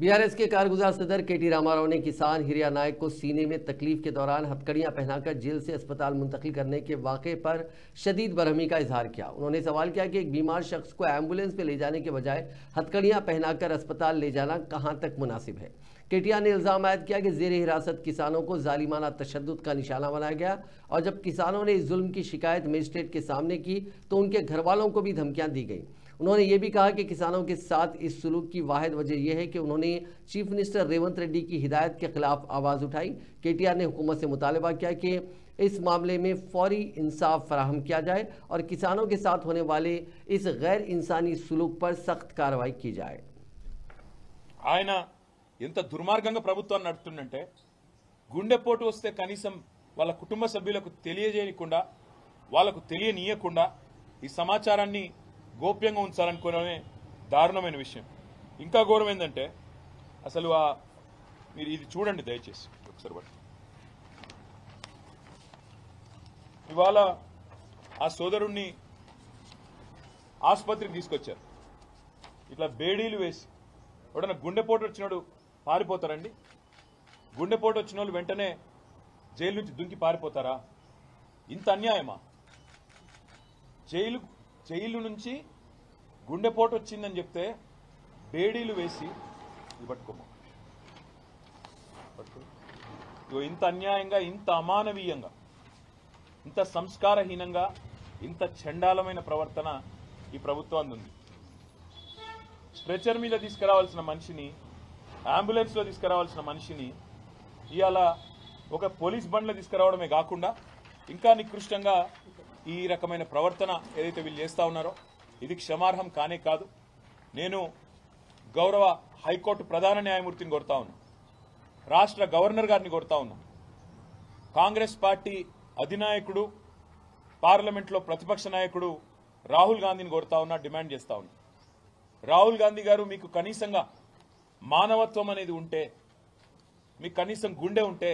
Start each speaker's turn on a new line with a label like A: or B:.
A: BRS के कारगुजार सदर केटी रामाराव ने किसान हिरिया नायक को सीने में तकलीफ के दौरान हथकड़ियां पहनाकर जेल से अस्पताल मुंतकिल करने के वाक़े पर शदीद बरहमी का इजहार किया। उन्होंने सवाल किया कि एक बीमार शख्स को एम्बुलेंस में ले जाने के बजाय हथकड़ियां पहनाकर अस्पताल ले जाना कहां तक मुनासिब है। केटिया ने इल्ज़ाम आयद किया कि ज़ेर हिरासत किसानों को जालिमाना तशद्दुद का निशाना बनाया गया और जब किसानों ने इस जुल्म की शिकायत मजिस्ट्रेट के सामने की तो उनके घर वालों को भी धमकियां दी गई। उन्होंने ये भी कहा कि किसानों के साथ इस सुलूक की वाहिद वजह यह है कि उन्होंने चीफ मिनिस्टर रेवंत रेड्डी की हिदायत के खिलाफ आवाज़ उठाई। केटीआर ने हुकूमत से मुतालबा किया कि इस मामले में फौरी इंसाफ फराहम किया जाए और किसानों के साथ होने वाले इस गैर इंसानी सुलूक पर सख्त कार्रवाई की जाए।
B: ఆయన ఎంత దుర్మార్గంగా ప్రభుత్వాన్ని నడుపుతుందంటే గుండెపోటు వస్తే కనీసం వాళ్ళ కుటుంబ సభ్యులకు తెలియజేయకుండా వాళ్ళకు తెలియనీయకుండా ఈ సమాచారాన్ని గోప్యంగా ఉంచాలనుకోవడమే దారుణమైన విషయం। ఇంకా ఘోరం ఏంటంటే అసలు మీరు ఇది చూడండి దయచేసి ఒకసారి బట్టి ఇవాళ ఆ సోదరుణ్ణి ఆసుపత్రికి తీసుకొచ్చారు। ఇట్లా బేడీలు వేసి ఎవడన్నా గుండెపోటు వచ్చినాడు పారిపోతారండి? గుండెపోటు వచ్చిన వాళ్ళు వెంటనే జైలు నుంచి దుంకి పారిపోతారా? ఇంత అన్యాయమా? జైలు నుంచి గుండెపోటు వచ్చిందని చెప్తే బేడీలు వేసి పట్టుకోమా ఇంత అన్యాయంగా, ఇంత అమానవీయంగా, ఇంత సంస్కారహీనంగా, ఇంత చండాలమైన ప్రవర్తన ఈ ప్రభుత్వానికి ఉంది। స్ట్రెచర్ మీద తీసుకురావాల్సిన మనిషిని, అంబులెన్స్ లో తీసుకురావాల్సిన మనిషిని ఇవాళ ఒక పోలీస్ బండ్లో తీసుకురావడమే కాకుండా ఇంకా నికృష్టంగా ఈ రకమైన ప్రవర్తన ఏదైతే వీళ్ళు చేస్తా ఉన్నారో ఇది క్షమార్హం కానే కాదు। నేను గౌరవ హైకోర్టు ప్రధాన న్యాయమూర్తిని కోరుతా ఉన్నా, రాష్ట్ర గవర్నర్ గారిని కోరుతా ఉన్నా, కాంగ్రెస్ పార్టీ అధినాయకుడు, పార్లమెంట్లో ప్రతిపక్ష నాయకుడు రాహుల్ గాంధీని కోరుతా ఉన్నా, డిమాండ్ చేస్తా ఉన్నా, రాహుల్ గాంధీ గారు మీకు కనీసంగా మానవత్వం అనేది ఉంటే, మీకు కనీసం గుండె ఉంటే